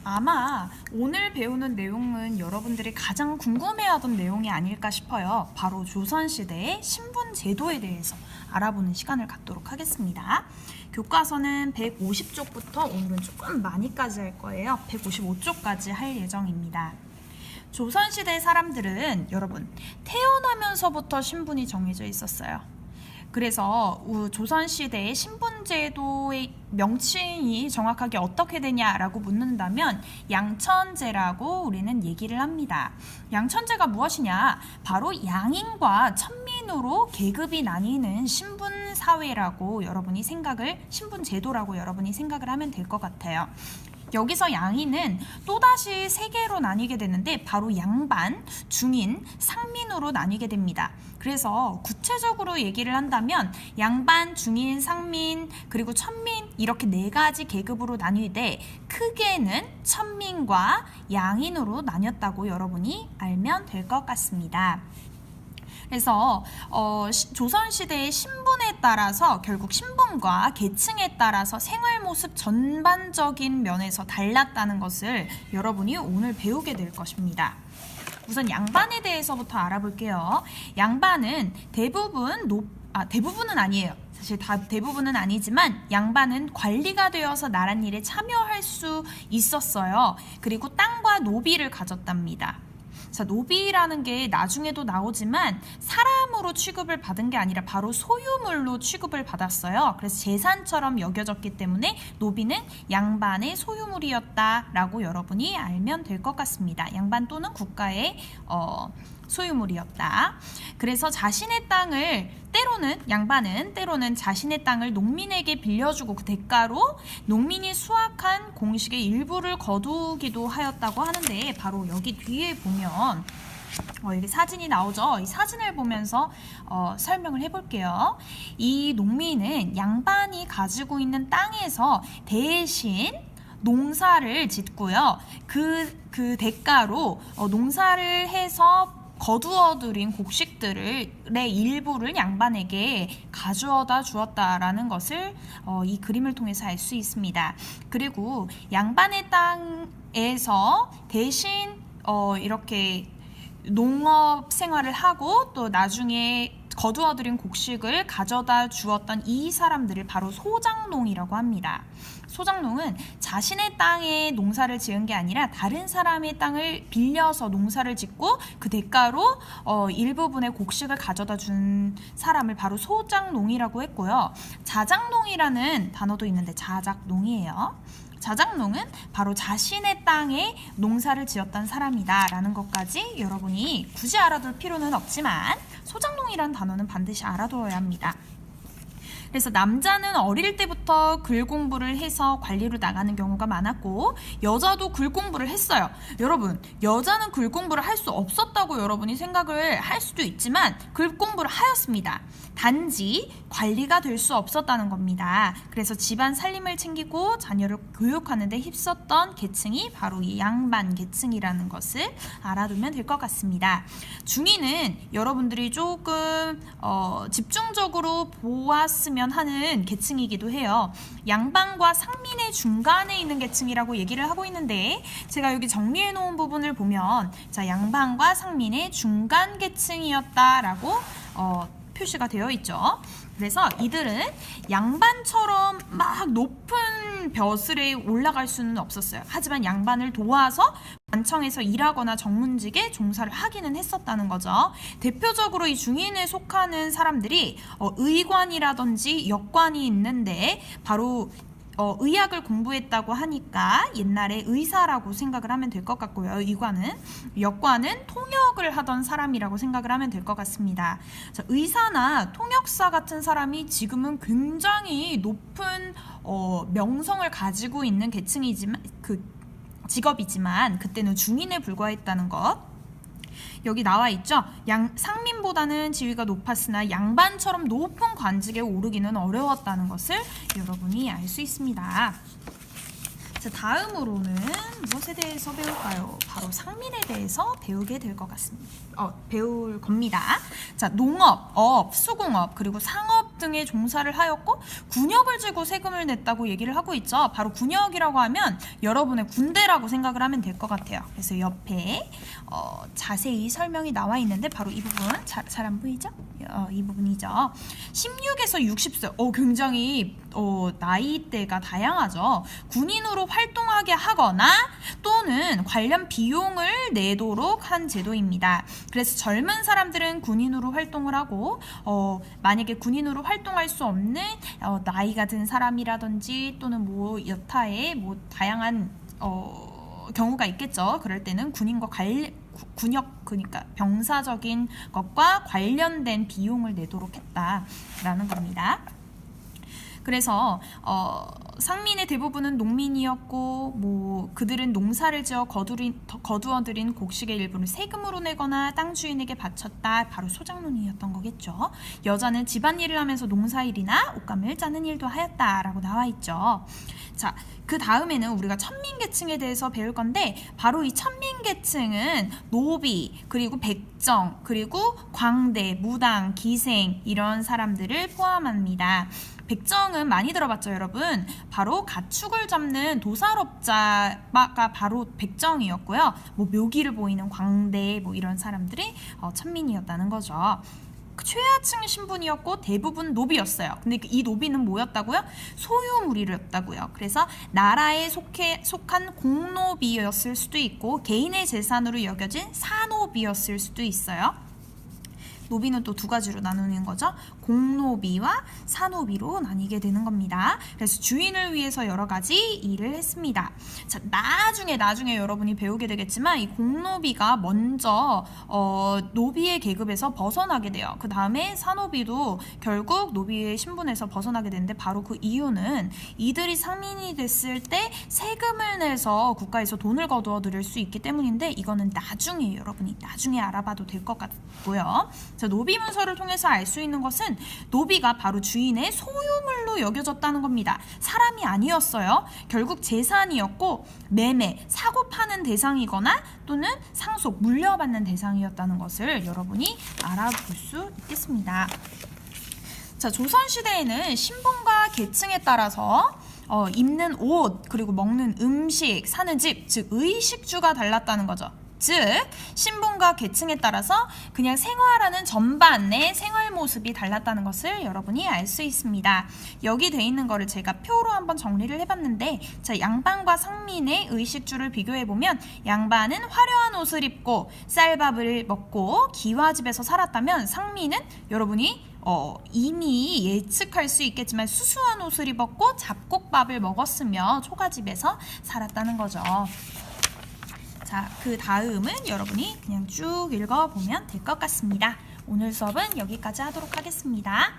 아마 오늘 배우는 내용은 여러분들이 가장 궁금해하던 내용이 아닐까 싶어요. 바로 조선시대의 신분 제도에 대해서 알아보는 시간을 갖도록 하겠습니다. 교과서는 150쪽부터 오늘은 조금 많이까지 할 거예요. 155쪽까지 할 예정입니다. 조선시대 사람들은 여러분 태어나면서부터 신분이 정해져 있었어요. 그래서 조선시대의 신분제도의 명칭이 정확하게 어떻게 되냐라고 묻는다면 양천제라고 우리는 얘기를 합니다. 양천제가 무엇이냐? 바로 양인과 천민으로 계급이 나뉘는 신분사회라고 여러분이 신분제도라고 여러분이 생각을 하면 될 것 같아요. 여기서 양인은 또다시 세 개로 나뉘게 되는데 바로 양반, 중인, 상민으로 나뉘게 됩니다. 그래서 구체적으로 얘기를 한다면 양반, 중인, 상민, 그리고 천민 이렇게 네 가지 계급으로 나뉘되 크게는 천민과 양인으로 나뉘었다고 여러분이 알면 될 것 같습니다. 그래서 조선시대의 신분에 따라서 결국 신분과 계층에 따라서 생활 모습 전반적인 면에서 달랐다는 것을 여러분이 오늘 배우게 될 것입니다. 우선 양반에 대해서부터 알아볼게요. 양반은 대부분은 아니에요. 사실 대부분은 아니지만 양반은 관리가 되어서 나랏일에 참여할 수 있었어요. 그리고 땅과 노비를 가졌답니다. 자, 노비라는 게 나중에도 나오지만 사람으로 취급을 받은 게 아니라 바로 소유물로 취급을 받았어요. 그래서 재산처럼 여겨졌기 때문에 노비는 양반의 소유물이었다라고 여러분이 알면 될 것 같습니다. 양반 또는 국가의 소유물이었다. 그래서 자신의 땅을 양반은 자신의 땅을 농민에게 빌려주고 그 대가로 농민이 수확한 공식의 일부를 거두기도 하였다고 하는데 바로 여기 뒤에 보면 여기 사진이 나오죠. 이 사진을 보면서 설명을 해볼게요. 이 농민은 양반이 가지고 있는 땅에서 대신 농사를 짓고요. 그 대가로 농사를 해서 거두어들인 곡식들의 일부를 양반에게 가져다 주었다라는 것을 이 그림을 통해서 알 수 있습니다. 그리고 양반의 땅에서 대신 이렇게 농업 생활을 하고 또 나중에 거두어들인 곡식을 가져다 주었던 이 사람들을 바로 소장농이라고 합니다. 소장농은 자신의 땅에 농사를 지은 게 아니라 다른 사람의 땅을 빌려서 농사를 짓고 그 대가로 일부분의 곡식을 가져다 준 사람을 바로 소장농이라고 했고요. 자작농이라는 단어도 있는데 자작농이에요. 자작농은 바로 자신의 땅에 농사를 지었던 사람이다 라는 것까지 여러분이 굳이 알아둘 필요는 없지만 소장농이라는 단어는 반드시 알아두어야 합니다. 그래서 남자는 어릴 때부터 글 공부를 해서 관리로 나가는 경우가 많았고 여자도 글 공부를 했어요. 여러분, 여자는 글 공부를 할 수 없었다고 여러분이 생각을 할 수도 있지만 글 공부를 하였습니다. 단지 관리가 될 수 없었다는 겁니다. 그래서 집안 살림을 챙기고 자녀를 교육하는 데 힘썼던 계층이 바로 이 양반 계층이라는 것을 알아두면 될 것 같습니다. 중인은 여러분들이 조금 집중적으로 보았으면 하는 계층이기도 해요. 양반과 상민의 중간에 있는 계층이라고 얘기를 하고 있는데 제가 여기 정리해 놓은 부분을 보면 자, 양반과 상민의 중간 계층이었다라고 표시가 되어 있죠. 그래서 이들은 양반처럼 막 높은 벼슬에 올라갈 수는 없었어요. 하지만 양반을 도와서 관청에서 일하거나 정문직에 종사를 하기는 했었다는 거죠. 대표적으로 이 중인에 속하는 사람들이 의관이라든지 역관이 있는데 바로 의학을 공부했다고 하니까 옛날에 의사라고 생각을 하면 될 것 같고요. 역관은 통역을 하던 사람이라고 생각을 하면 될 것 같습니다. 자, 의사나 통역사 같은 사람이 지금은 굉장히 높은 명성을 가지고 있는 계층이지만 직업이지만 그때는 중인에 불과했다는 것. 여기 나와 있죠. 상민보다는 지위가 높았으나 양반처럼 높은 관직에 오르기는 어려웠다는 것을 여러분이 알 수 있습니다. 자, 다음으로는 무엇에 대해서 배울까요? 바로 상민에 대해서 배우게 될 것 같습니다. 배울 겁니다. 자, 농업, 업, 수공업, 그리고 상업 등에 종사를 하였고 군역을 지고 세금을 냈다고 얘기를 하고 있죠. 바로 군역이라고 하면 여러분의 군대라고 생각을 하면 될 것 같아요. 그래서 옆에 자세히 설명이 나와 있는데 바로 이 부분 잘 안 보이죠? 이 부분이죠. 16에서 60세. 굉장히 나이대가 다양하죠. 군인으로 활동하게 하거나 또는 관련 비용을 내도록 한 제도입니다. 그래서 젊은 사람들은 군인으로 활동을 하고 만약에 군인으로 활동할 수 없는 나이가 든 사람이라든지 또는 뭐 여타의 뭐 다양한 경우가 있겠죠. 그럴 때는 군역, 그러니까 병사적인 것과 관련된 비용을 내도록 했다라는 겁니다. 그래서 상민의 대부분은 농민이었고 뭐 그들은 농사를 지어 거두어들인 곡식의 일부를 세금으로 내거나 땅 주인에게 바쳤다. 바로 소작농이었던 거겠죠. 여자는 집안일을 하면서 농사일이나 옷감을 짜는 일도 하였다라고 나와 있죠. 자, 그 다음에는 우리가 천민계층에 대해서 배울 건데 바로 이 천민계층은 노비, 그리고 백정, 그리고 광대, 무당, 기생 이런 사람들을 포함합니다. 백정은 많이 들어봤죠, 여러분? 바로 가축을 잡는 도살업자가 바로 백정이었고요. 뭐 묘기를 보이는 광대 뭐 이런 사람들이 천민이었다는 거죠. 최하층 신분이었고 대부분 노비였어요. 근데 이 노비는 뭐였다고요? 소유물이었다고요. 그래서 나라에 속한 공노비였을 수도 있고 개인의 재산으로 여겨진 사노비였을 수도 있어요. 노비는 또 두 가지로 나누는 거죠. 공노비와 사노비로 나뉘게 되는 겁니다. 그래서 주인을 위해서 여러 가지 일을 했습니다. 자, 나중에 여러분이 배우게 되겠지만 이 공노비가 먼저 노비의 계급에서 벗어나게 돼요. 그 다음에 사노비도 결국 노비의 신분에서 벗어나게 되는데 바로 그 이유는 이들이 상민이 됐을 때 세금을 내서 국가에서 돈을 거두어 들일 수 있기 때문인데 이거는 나중에 여러분이 나중에 알아봐도 될 것 같고요. 자, 노비 문서를 통해서 알 수 있는 것은 노비가 바로 주인의 소유물로 여겨졌다는 겁니다. 사람이 아니었어요. 결국 재산이었고 매매, 사고 파는 대상이거나 또는 상속, 물려받는 대상이었다는 것을 여러분이 알아볼 수 있겠습니다. 자, 조선시대에는 신분과 계층에 따라서 입는 옷, 그리고 먹는 음식, 사는 집, 즉 의식주가 달랐다는 거죠. 즉 신분과 계층에 따라서 그냥 생활하는 전반의 생활 모습이 달랐다는 것을 여러분이 알 수 있습니다. 여기 돼 있는 거를 제가 표로 한번 정리를 해봤는데 자, 양반과 상민의 의식주를 비교해보면 양반은 화려한 옷을 입고 쌀밥을 먹고 기와집에서 살았다면 상민은 여러분이 이미 예측할 수 있겠지만 수수한 옷을 입었고 잡곡밥을 먹었으며 초가집에서 살았다는 거죠. 자, 그 다음은 여러분이 그냥 쭉 읽어보면 될 것 같습니다. 오늘 수업은 여기까지 하도록 하겠습니다.